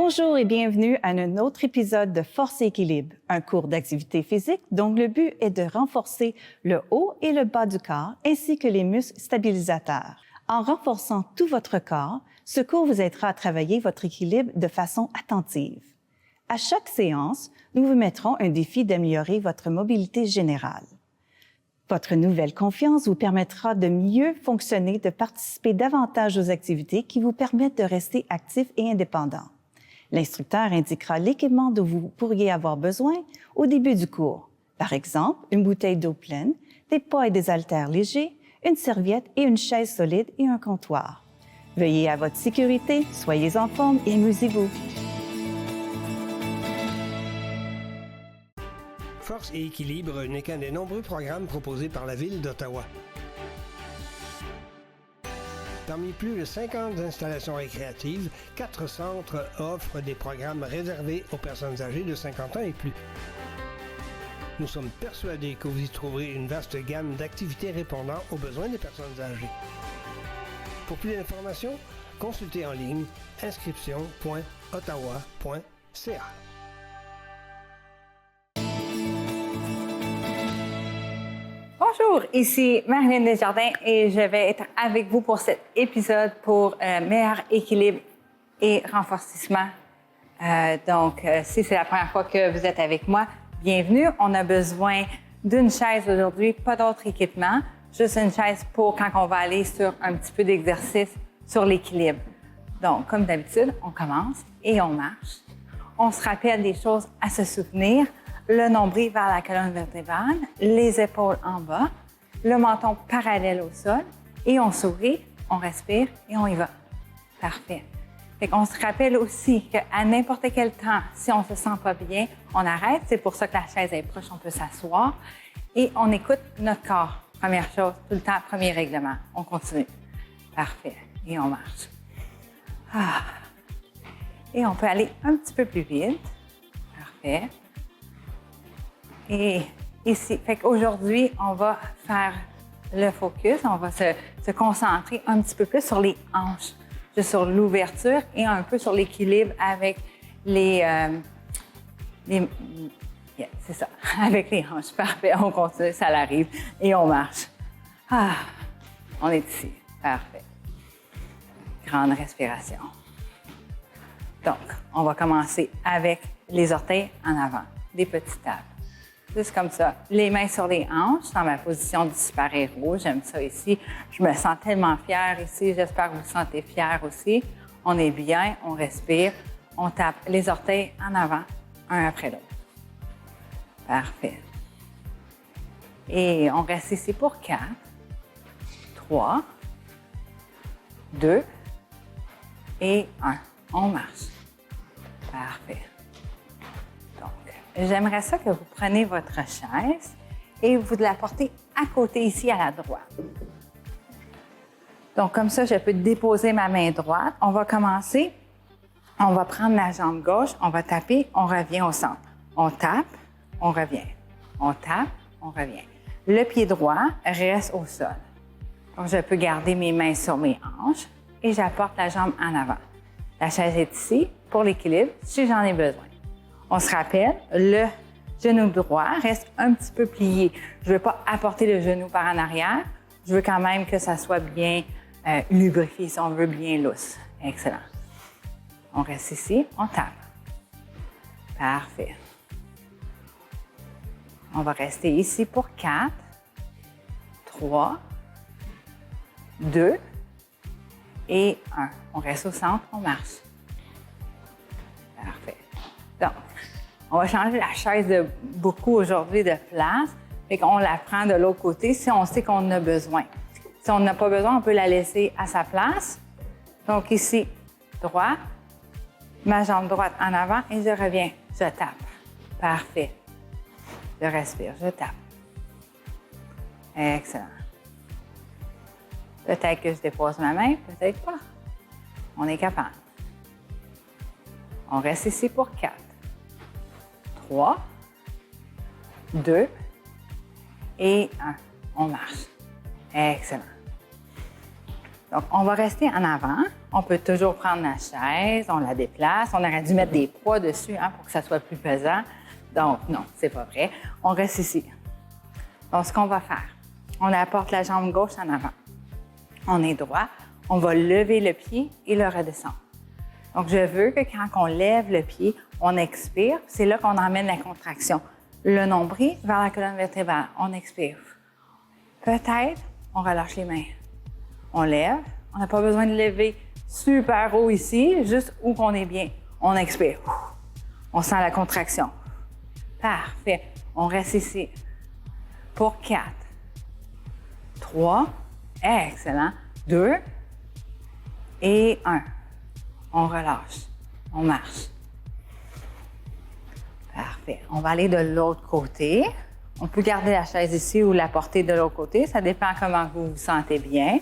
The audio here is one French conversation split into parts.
Bonjour et bienvenue à un autre épisode de Force et équilibre, un cours d'activité physique dont le but est de renforcer le haut et le bas du corps ainsi que les muscles stabilisateurs. En renforçant tout votre corps, ce cours vous aidera à travailler votre équilibre de façon attentive. À chaque séance, nous vous mettrons un défi d'améliorer votre mobilité générale. Votre nouvelle confiance vous permettra de mieux fonctionner, de participer davantage aux activités qui vous permettent de rester actif et indépendant. L'instructeur indiquera l'équipement dont vous pourriez avoir besoin au début du cours. Par exemple, une bouteille d'eau pleine, des poids et des haltères légers, une serviette et une chaise solide et un comptoir. Veillez à votre sécurité, soyez en forme et amusez-vous. Force et équilibre n'est qu'un des nombreux programmes proposés par la Ville d'Ottawa. Parmi plus de 50 installations récréatives, 4 centres offrent des programmes réservés aux personnes âgées de 50 ans et plus. Nous sommes persuadés que vous y trouverez une vaste gamme d'activités répondant aux besoins des personnes âgées. Pour plus d'informations, consultez en ligne inscription.ottawa.ca. Bonjour, ici Marilyn Desjardins et je vais être avec vous pour cet épisode pour meilleur équilibre et renforcement. Si c'est la première fois que vous êtes avec moi, bienvenue. On a besoin d'une chaise aujourd'hui, pas d'autre équipement, juste une chaise pour quand on va aller sur un petit peu d'exercice sur l'équilibre. Donc, comme d'habitude, on commence et on marche. On se rappelle des choses à se souvenir. Le nombril vers la colonne vertébrale, les épaules en bas, le menton parallèle au sol et on sourit, on respire et on y va. Parfait. Fait qu'on se rappelle aussi qu'à n'importe quel temps, si on ne se sent pas bien, on arrête. C'est pour ça que la chaise est proche, on peut s'asseoir et on écoute notre corps. Première chose, tout le temps, premier règlement. On continue. Parfait. Et on marche. Et on peut aller un petit peu plus vite. Parfait. Et ici, fait qu'aujourd'hui, on va faire le focus, on va se concentrer un petit peu plus sur les hanches, juste sur l'ouverture et un peu sur l'équilibre avec c'est ça, avec les hanches. Parfait, on continue, ça l'arrive et on marche. On est ici, parfait. Grande respiration. Donc, on va commencer avec les orteils en avant, des petites tapes. Juste comme ça, les mains sur les hanches, dans ma position du super-héros. J'aime ça ici. Je me sens tellement fière ici. J'espère que vous vous sentez fière aussi. On est bien, on respire. On tape les orteils en avant, un après l'autre. Parfait. Et on reste ici pour 4, 3, 2 et 1. On marche. Parfait. J'aimerais ça que vous preniez votre chaise et vous la portez à côté ici à la droite. Donc, comme ça, je peux déposer ma main droite. On va commencer. On va prendre la jambe gauche, on va taper, on revient au centre. On tape, on revient. On tape, on revient. Le pied droit reste au sol. Donc, je peux garder mes mains sur mes hanches et j'apporte la jambe en avant. La chaise est ici pour l'équilibre si j'en ai besoin. On se rappelle, le genou droit reste un petit peu plié. Je ne veux pas apporter le genou par en arrière. Je veux quand même que ça soit bien lubrifié, si on veut, bien lousse. Excellent. On reste ici, on tape. Parfait. On va rester ici pour 4, 3, 2 et 1. On reste au centre, on marche. Parfait. Donc, on va changer la chaise de beaucoup aujourd'hui de place. Fait qu'on la prend de l'autre côté si on sait qu'on en a besoin. Si on n'a pas besoin, on peut la laisser à sa place. Donc ici, droit, ma jambe droite en avant et je reviens. Je tape. Parfait. Je respire, je tape. Excellent. Peut-être que je dépose ma main, peut-être pas. On est capable. On reste ici pour 4. 3, 2 et 1. On marche. Excellent. Donc, on va rester en avant. On peut toujours prendre la chaise, on la déplace. On aurait dû mettre des poids dessus pour que ça soit plus pesant. Donc, non, c'est pas vrai. On reste ici. Donc, ce qu'on va faire, on apporte la jambe gauche en avant. On est droit. On va lever le pied et le redescendre. Donc, je veux que quand on lève le pied, on expire. C'est là qu'on emmène la contraction. Le nombril vers la colonne vertébrale. On expire. Peut-être, on relâche les mains. On lève. On n'a pas besoin de lever super haut ici, juste où qu'on est bien. On expire. On sent la contraction. Parfait. On reste ici. Pour 4. 3. Excellent. 2. Et 1. On relâche. On marche. Parfait. On va aller de l'autre côté. On peut garder la chaise ici ou la porter de l'autre côté. Ça dépend comment vous vous sentez bien.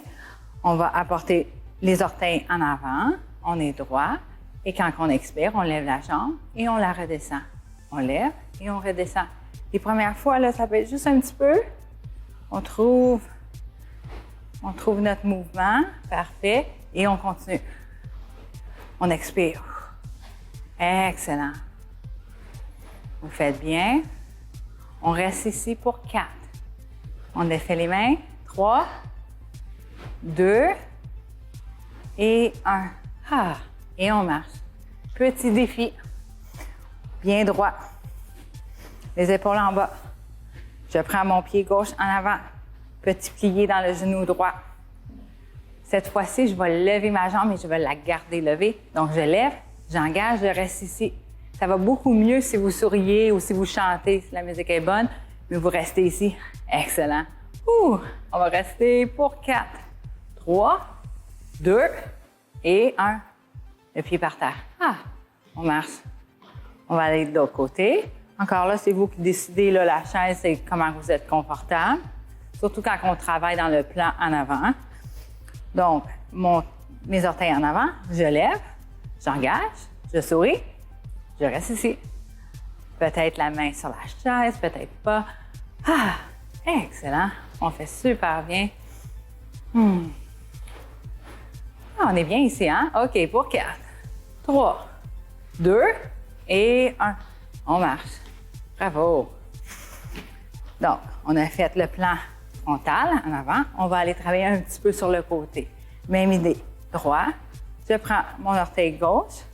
On va apporter les orteils en avant. On est droit. Et quand on expire, on lève la jambe et on la redescend. On lève et on redescend. Les premières fois, là, ça peut être juste un petit peu. On trouve notre mouvement. Parfait. Et on continue. On expire. Excellent. Vous faites bien. On reste ici pour 4. On défait les mains. 3, 2 et 1. Et on marche. Petit défi. Bien droit. Les épaules en bas. Je prends mon pied gauche en avant. Petit plié dans le genou droit. Cette fois-ci, je vais lever ma jambe et je vais la garder levée. Donc, je lève, j'engage, je reste ici. Ça va beaucoup mieux si vous souriez ou si vous chantez, si la musique est bonne, mais vous restez ici. Excellent. On va rester pour 4, 3, 2 et 1. Le pied par terre. On marche. On va aller de l'autre côté. Encore là, c'est vous qui décidez, là, la chaise, c'est comment vous êtes confortable. Surtout quand on travaille dans le plan en avant. Donc, mes orteils en avant, je lève, j'engage, je souris, je reste ici. Peut-être la main sur la chaise, peut-être pas. Excellent. On fait super bien. On est bien ici, hein? OK, pour 4, 3, 2 et 1. On marche. Bravo. Donc, on a fait le plan frontal en avant. On va aller travailler un petit peu sur le côté. Même idée. Droit. Je prends mon orteil gauche.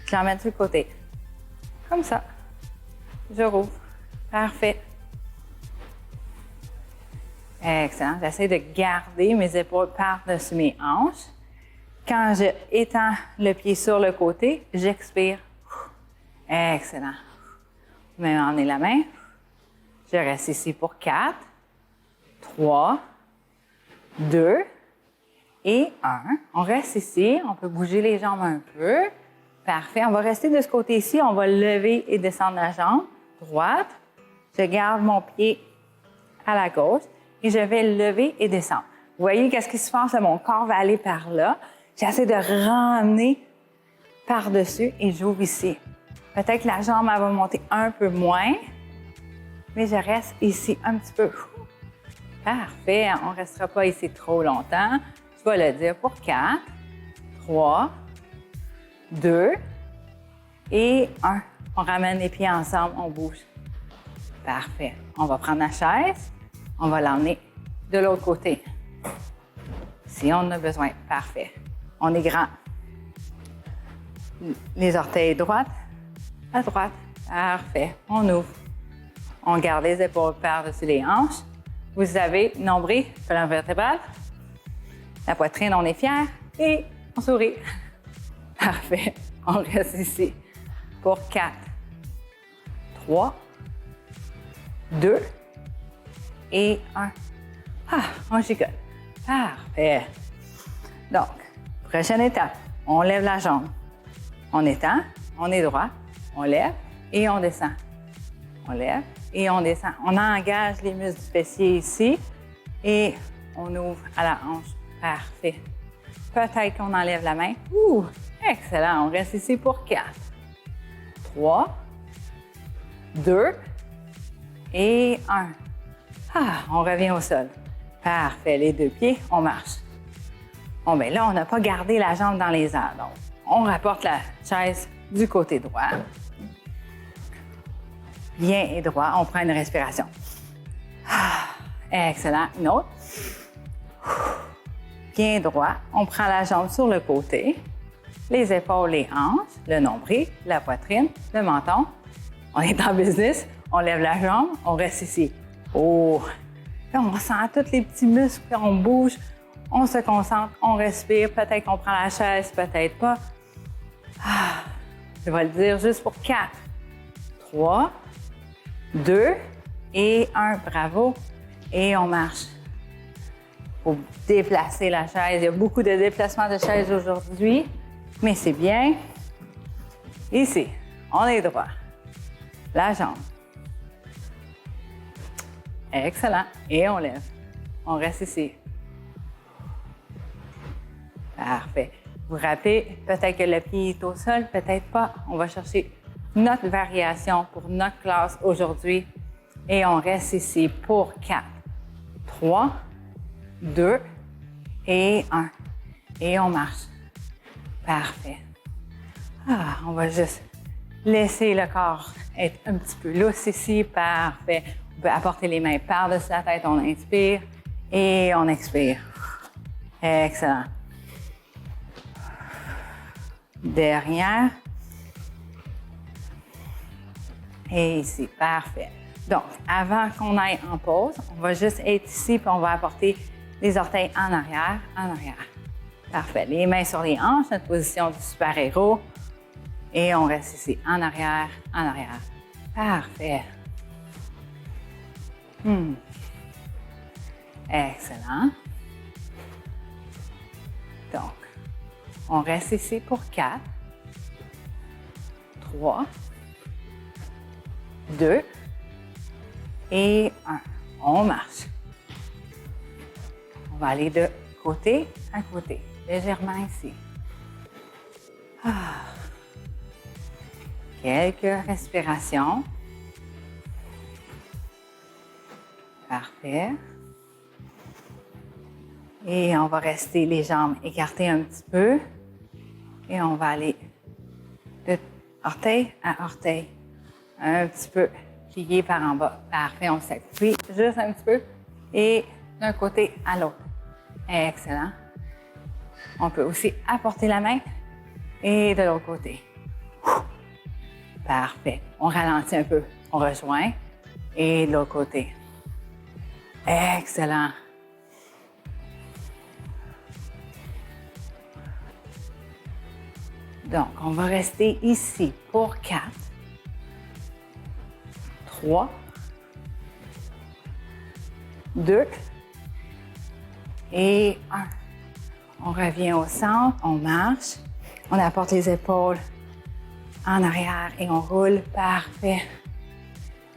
Je l'emmène sur le côté. Comme ça. Je rouvre. Parfait. Excellent. J'essaie de garder mes épaules par-dessus mes hanches. Quand je étends le pied sur le côté, j'expire. Excellent. Je mets en la main. Je reste ici pour 4, 3, 2 et 1. On reste ici. On peut bouger les jambes un peu. Parfait. On va rester de ce côté-ci. On va lever et descendre la jambe droite. Je garde mon pied à la gauche et je vais lever et descendre. Vous voyez qu'est-ce qui se passe? Mon corps va aller par là. J'essaie de ramener par-dessus et j'ouvre ici. Peut-être que la jambe elle va monter un peu moins, mais je reste ici un petit peu. Parfait. On ne restera pas ici trop longtemps. Je vais le dire pour 4, 3, 2 et 1. On ramène les pieds ensemble, on bouge. Parfait. On va prendre la chaise. On va l'emmener de l'autre côté. Si on en a besoin. Parfait. On est grand. Les orteils droite, à droite. Parfait. On ouvre. On garde les épaules par-dessus les hanches. Vous avez nombril, colonne vertébrale. La poitrine, on est fier. Et on sourit. Parfait. On reste ici pour 4, 3, 2 et 1. On gigote. Parfait. Donc, prochaine étape. On lève la jambe. On étend, on est droit, on lève et on descend. On lève et on descend. On engage les muscles du fessier ici et on ouvre à la hanche. Parfait. Peut-être qu'on enlève la main. Excellent. On reste ici pour 4, 3, 2 et 1. On revient au sol. Parfait. Les deux pieds, on marche. Bon, bien là, on n'a pas gardé la jambe dans les airs. Donc, on rapporte la chaise du côté droit. Bien et droit. On prend une respiration. Excellent. Une autre. Bien droit. On prend la jambe sur le côté. Les épaules, les hanches, le nombril, la poitrine, le menton. On est en business. On lève la jambe. On reste ici. Oh! Là, on sent tous les petits muscles. Puis on bouge. On se concentre. On respire. Peut-être qu'on prend la chaise, peut-être pas. Je vais le dire juste pour 4, 3, 2 et 1. Bravo. Et on marche. Il faut déplacer la chaise. Il y a beaucoup de déplacements de chaise aujourd'hui, mais c'est bien. Ici, on est droit. La jambe. Excellent. Et on lève. On reste ici. Parfait. Vous rappelez, peut-être que le pied est au sol, peut-être pas. On va chercher notre variation pour notre classe aujourd'hui. Et on reste ici pour 4, 3, 2 et 1. Et on marche. Parfait. On va juste laisser le corps être un petit peu lousse ici. Parfait. On peut apporter les mains par-dessus la tête. On inspire et on expire. Excellent. Derrière. Et ici. Parfait. Donc, avant qu'on aille en pause, on va juste être ici puis on va apporter les orteils en arrière, en arrière. Parfait. Les mains sur les hanches, notre position du super-héros. Et on reste ici, en arrière, en arrière. Parfait. Excellent. Donc, on reste ici pour 4, 3, 2 et 1. On marche. On va aller de côté à côté, légèrement ici. Quelques respirations. Parfait. Et on va rester les jambes écartées un petit peu. Et on va aller de orteil à orteil. Un petit peu plié par en bas. Parfait, on s'appuie juste un petit peu. Et d'un côté à l'autre. Excellent. On peut aussi apporter la main. Et de l'autre côté. Parfait. On ralentit un peu. On rejoint. Et de l'autre côté. Excellent. Donc, on va rester ici pour 4, 3, 2 et 1. On revient au centre, on marche, on apporte les épaules en arrière et on roule. Parfait.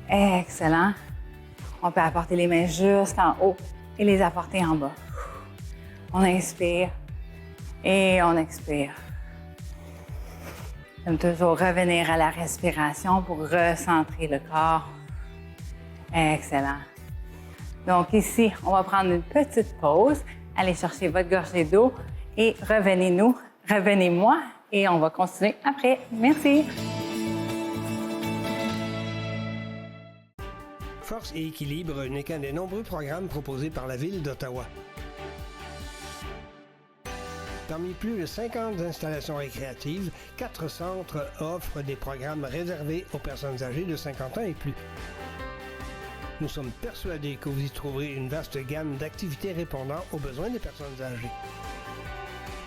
Excellent. On peut apporter les mains jusqu'en haut et les apporter en bas. On inspire et on expire. J'aime toujours revenir à la respiration pour recentrer le corps. Excellent. Donc ici, on va prendre une petite pause. Allez chercher votre gorgée d'eau et revenez-moi et on va continuer après. Merci. Force et équilibre n'est qu'un des nombreux programmes proposés par la Ville d'Ottawa. Parmi plus de 50 installations récréatives, 4 centres offrent des programmes réservés aux personnes âgées de 50 ans et plus. Nous sommes persuadés que vous y trouverez une vaste gamme d'activités répondant aux besoins des personnes âgées.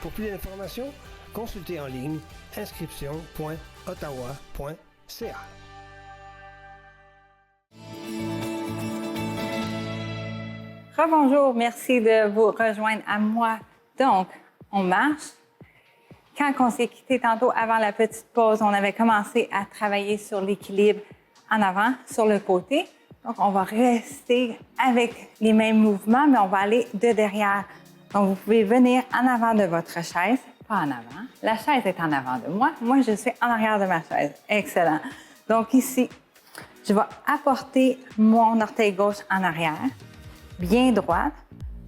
Pour plus d'informations, consultez en ligne inscription.ottawa.ca. Rebonjour, merci de vous rejoindre à moi. Donc, on marche. Quand on s'est quitté tantôt avant la petite pause, on avait commencé à travailler sur l'équilibre en avant, sur le côté. Donc, on va rester avec les mêmes mouvements, mais on va aller de derrière. Donc, vous pouvez venir en avant de votre chaise, pas en avant. La chaise est en avant de moi. Moi, je suis en arrière de ma chaise. Excellent. Donc, ici, je vais apporter mon orteil gauche en arrière, bien droite.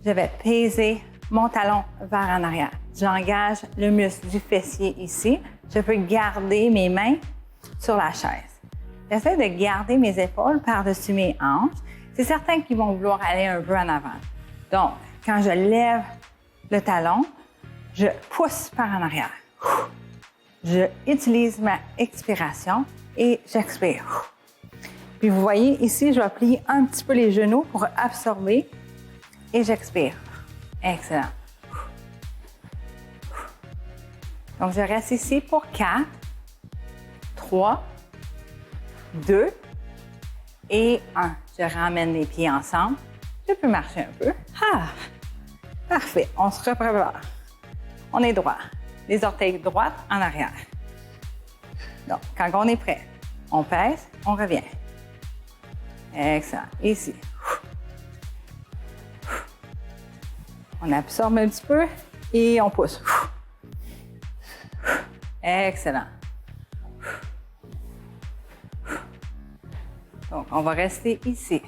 Je vais peser mon talon vers en arrière. J'engage le muscle du fessier ici. Je peux garder mes mains sur la chaise. J'essaie de garder mes épaules par-dessus mes hanches. C'est certain qu'ils vont vouloir aller un peu en avant. Donc, quand je lève le talon, je pousse par en arrière. Je utilise ma expiration et j'expire. Puis vous voyez ici, je vais plier un petit peu les genoux pour absorber et j'expire. Excellent. Donc, je reste ici pour 4, 3, 2 et 1. Je ramène les pieds ensemble. Je peux marcher un peu. Ah! Parfait. On se reprépare. On est droit. Les orteils droites en arrière. Donc, quand on est prêt, on pèse, on revient. Excellent. Ici. On absorbe un petit peu et on pousse. Excellent. Donc, on va rester ici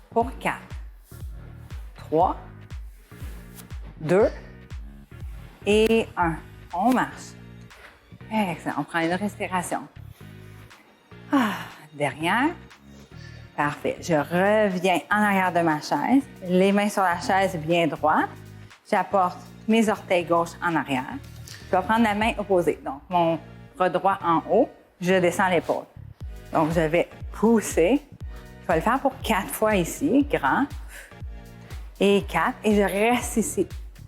pour 4, 3, 2 et 1. On marche. Excellent. On prend une respiration. Derrière. Parfait. Je reviens en arrière de ma chaise. Les mains sur la chaise bien droite. J'apporte mes orteils gauche en arrière. Je vais prendre la main opposée. Donc, mon bras droit en haut. Je descends l'épaule. Donc, je vais pousser. Je vais le faire pour 4 fois ici. Grand. Et 4. Et je reste ici.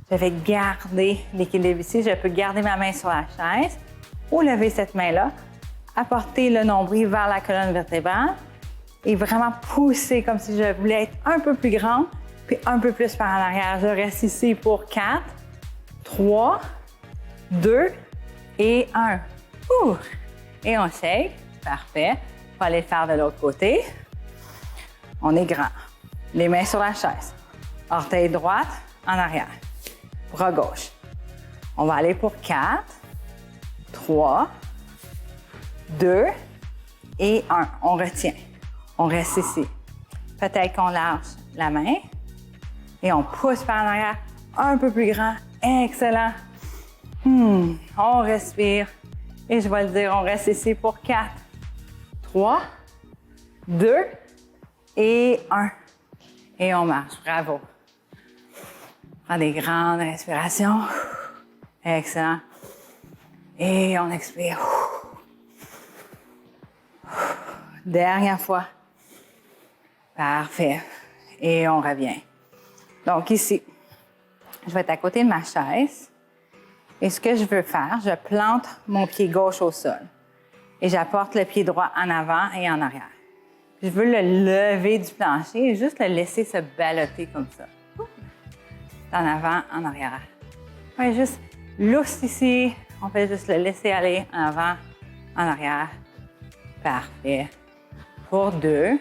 Je vais garder l'équilibre ici. Je peux garder ma main sur la chaise ou lever cette main-là. Apporter le nombril vers la colonne vertébrale et vraiment pousser comme si je voulais être un peu plus grande, puis un peu plus par en arrière. Je reste ici pour 4, 3, 2 et 1. Et on shake. Parfait. On va aller le faire de l'autre côté. On est grand. Les mains sur la chaise. Orteil droite en arrière. Bras gauche. On va aller pour 4, 3, 2 et 1. On retient. On reste ici. Peut-être qu'on lâche la main et on pousse par en arrière un peu plus grand. Excellent. On respire. Et je vais le dire, on reste ici pour 4, 3, 2 et 1. Et on marche. Bravo. Prends des grandes respirations. Excellent. Et on expire. Dernière fois. Parfait. Et on revient. Donc ici, je vais être à côté de ma chaise. Et ce que je veux faire, je plante mon pied gauche au sol. Et j'apporte le pied droit en avant et en arrière. Je veux le lever du plancher et juste le laisser se ballotter comme ça. En avant, en arrière. Ouais, juste lousse ici. On fait juste le laisser aller en avant, en arrière. Parfait. Pour 2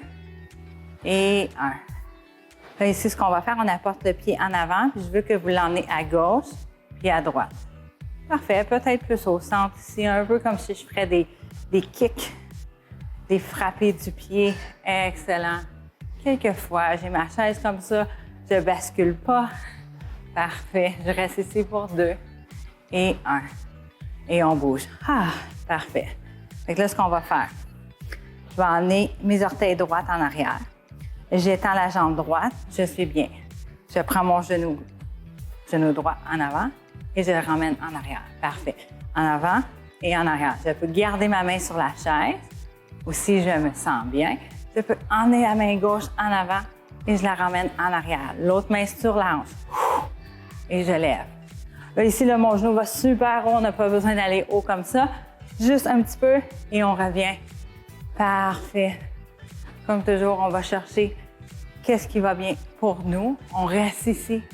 et 1. Là, ici, ce qu'on va faire, on apporte le pied en avant, puis je veux que vous l'emmenez à gauche puis à droite. Parfait. Peut-être plus au centre ici, un peu comme si je ferais des kicks, des frappés du pied. Excellent. Quelquefois, j'ai ma chaise comme ça, je ne bascule pas. Parfait. Je reste ici pour 2 et 1. Et on bouge. Parfait. Fait que là, ce qu'on va faire, je vais emmener mes orteils droits en arrière. J'étends la jambe droite, je suis bien. Je prends mon genou droit en avant et je le ramène en arrière. Parfait. En avant et en arrière. Je peux garder ma main sur la chaise ou si je me sens bien, je peux emmener la main gauche en avant et je la ramène en arrière. L'autre main sur la hanche. Et je lève. Là, ici, là, mon genou va super haut. On n'a pas besoin d'aller haut comme ça. Juste un petit peu et on revient. Parfait. Comme toujours, on va chercher qu'est-ce qui va bien pour nous. On reste ici.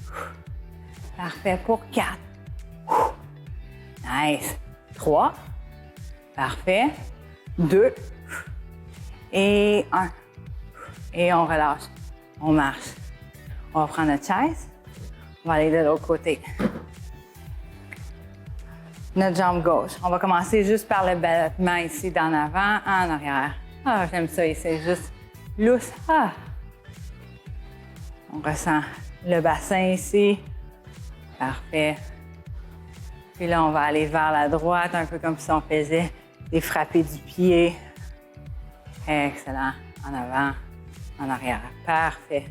Parfait. Pour 4. Nice. 3. Parfait. 2. Et 1. Et on relâche. On marche. On va prendre notre chaise. On va aller de l'autre côté. Notre jambe gauche. On va commencer juste par le ballottement ici, d'en avant, en arrière. J'aime ça ici, juste lousse. On ressent le bassin ici. Parfait. Puis là, on va aller vers la droite, un peu comme si on faisait des frappés du pied. Excellent. En avant, en arrière. Parfait.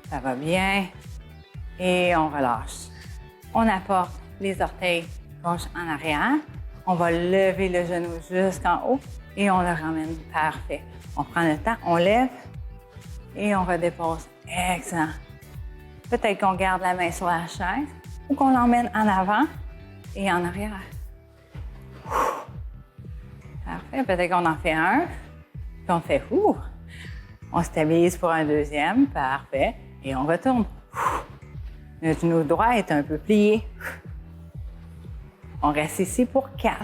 Ça va bien. Et on relâche. On apporte les orteils gauche en arrière. On va lever le genou jusqu'en haut et on le ramène. Parfait. On prend le temps, on lève et on redépose. Excellent. Peut-être qu'on garde la main sur la chaise ou qu'on l'emmène en avant et en arrière. Parfait. Peut-être qu'on en fait un, puis on fait ouh. On stabilise pour un deuxième. Parfait. Et on retourne. Le genou droit est un peu plié. On reste ici pour 4,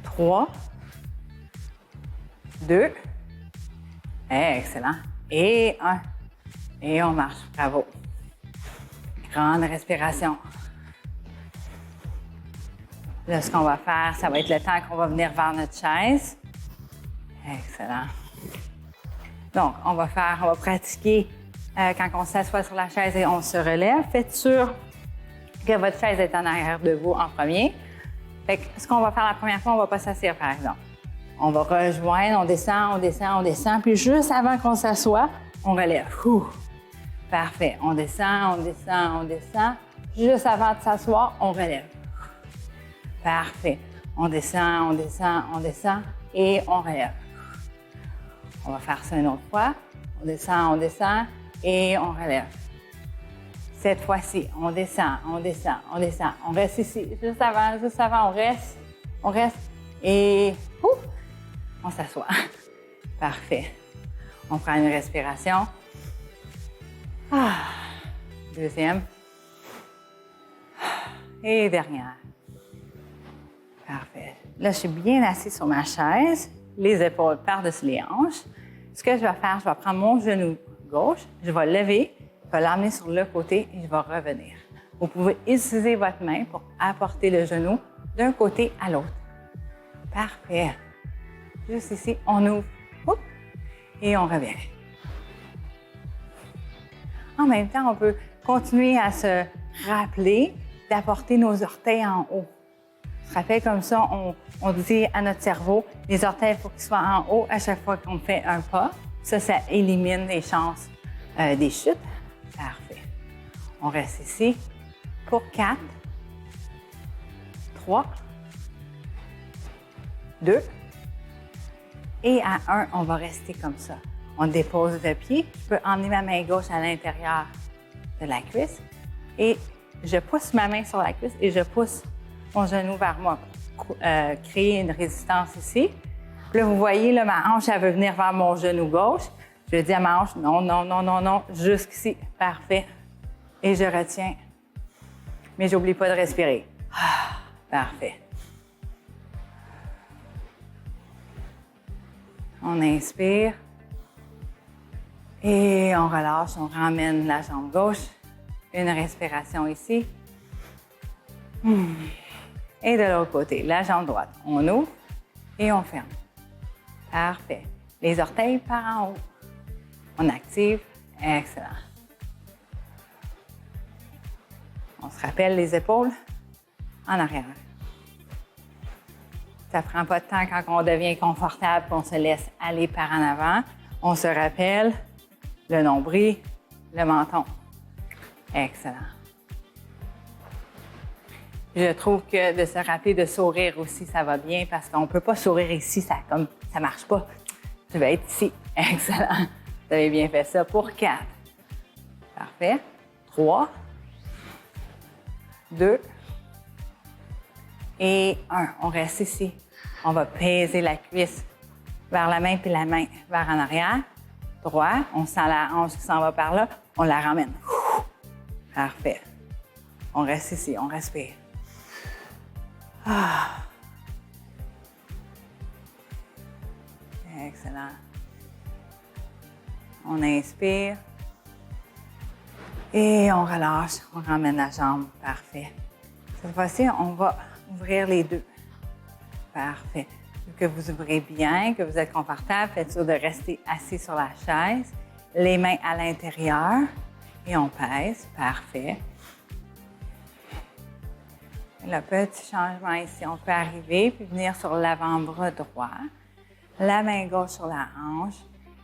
3, 2, excellent, et 1. Et on marche. Bravo. Grande respiration. Là, ce qu'on va faire, ça va être le temps qu'on va venir vers notre chaise. Excellent. Donc, on va pratiquer quand on s'assoit sur la chaise et on se relève. Faites sûr que votre chaise est en arrière de vous en premier. Fait que ce qu'on va faire la première fois, on ne va pas s'asseoir, par exemple. On va rejoindre, on descend, on descend, on descend. Puis juste avant qu'on s'assoie, on relève. Ouh. Parfait. On descend, on descend, on descend. Juste avant de s'asseoir, on relève. Parfait. On descend, on descend, on descend et on relève. On va faire ça une autre fois. On descend et on relève. Cette fois-ci, on descend, on descend, on descend. On reste ici. Juste avant, on reste et on s'assoit. Parfait. On prend une respiration. Deuxième. Et dernière. Parfait. Là, je suis bien assise sur ma chaise, les épaules par-dessus les hanches. Ce que je vais faire, je vais prendre mon genou gauche, je vais lever, je vais l'emmener sur le côté et je vais revenir. Vous pouvez utiliser votre main pour apporter le genou d'un côté à l'autre. Parfait. Juste ici, on ouvre et on revient. En même temps, on peut continuer à se rappeler d'apporter nos orteils en haut. On se rappelle comme ça, on dit à notre cerveau, les orteils, il faut qu'ils soient en haut à chaque fois qu'on fait un pas. Ça élimine les chances des chutes. Parfait. On reste ici pour 4, 3, 2, et à 1, on va rester comme ça. On dépose le pied. Je peux emmener ma main gauche à l'intérieur de la cuisse et je pousse ma main sur la cuisse et je pousse mon genou vers moi pour créer une résistance ici. Puis là, vous voyez, là, ma hanche, elle veut venir vers mon genou gauche. Je dis à ma hanche, non, non, non, non, non, jusqu'ici. Parfait. Et je retiens. Mais j'oublie pas de respirer. Parfait. On inspire. Et on relâche, on ramène la jambe gauche. Une respiration ici. Et de l'autre côté, la jambe droite. On ouvre et on ferme. Parfait. Les orteils par en haut. On active. Excellent. On se rappelle les épaules en arrière. Ça ne prend pas de temps quand on devient confortable, qu'on se laisse aller par en avant. On se rappelle le nombril, le menton. Excellent. Je trouve que de se rappeler de sourire aussi, ça va bien parce qu'on ne peut pas sourire ici, ça ne marche pas. Je vais être ici. Excellent. Vous avez bien fait ça pour 4. Parfait. 3, 2 et 1. On reste ici. On va peser la cuisse vers la main puis la main vers en arrière. Droit. On sent la hanche qui s'en va par là. On la ramène. Parfait. On reste ici. On respire. Excellent. On inspire. Et on relâche. On ramène la jambe. Parfait. Cette fois-ci, on va ouvrir les deux. Parfait. Que vous ouvrez bien, que vous êtes confortable, faites sûr de rester assis sur la chaise les mains à l'intérieur et on pèse. Parfait. Le petit changement ici, on peut arriver puis venir sur l'avant-bras droit, la main gauche sur la hanche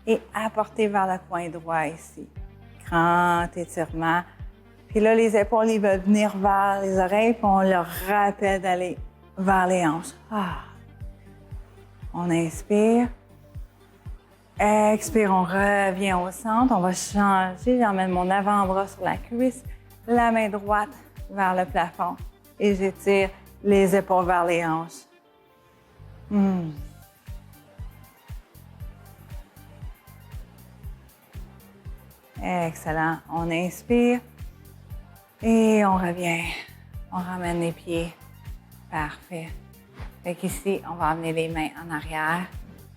et apporter vers le coin droit ici. Grand étirement. Puis là, les épaules, ils veulent venir vers les oreilles puis on leur rappelle d'aller vers les hanches. On inspire. Expire, on revient au centre. On va changer. J'emmène mon avant-bras sur la cuisse, la main droite vers le plafond. Et j'étire les épaules vers les hanches. Excellent. On inspire et on revient. On ramène les pieds. Parfait. Fait qu'ici, on va amener les mains en arrière.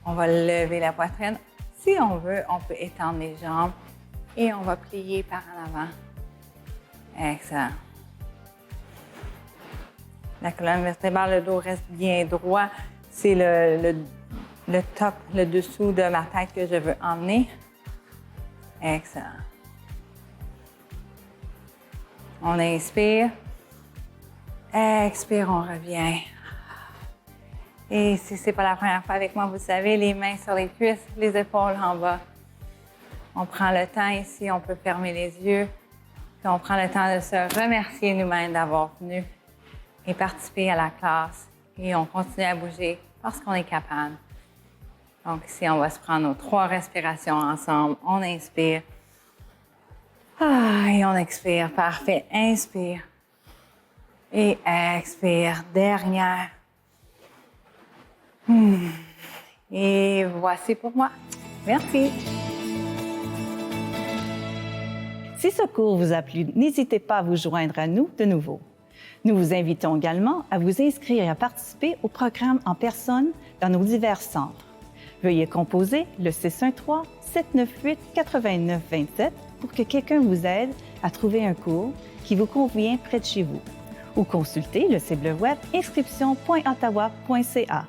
On va lever la poitrine. Si on veut, on peut étendre les jambes et on va plier par en avant. Excellent. La colonne vertébrale, le dos reste bien droit. C'est le top, le dessous de ma tête que je veux emmener. Excellent. On inspire. Expire, on revient. Et si ce n'est pas la première fois avec moi, vous savez, les mains sur les cuisses, les épaules en bas. On prend le temps ici, on peut fermer les yeux. Puis on prend le temps de se remercier nous-mêmes d'avoir venu et participer à la classe. Et on continue à bouger parce qu'on est capable. Donc ici, on va se prendre nos 3 respirations ensemble. On inspire. Et on expire. Parfait. Inspire. Et expire. Dernière. Et voici pour moi. Merci. Si ce cours vous a plu, n'hésitez pas à vous joindre à nous de nouveau. Nous vous invitons également à vous inscrire et à participer au programme en personne dans nos divers centres. Veuillez composer le 613-798-8927 pour que quelqu'un vous aide à trouver un cours qui vous convient près de chez vous ou consultez le site web inscription.ottawa.ca.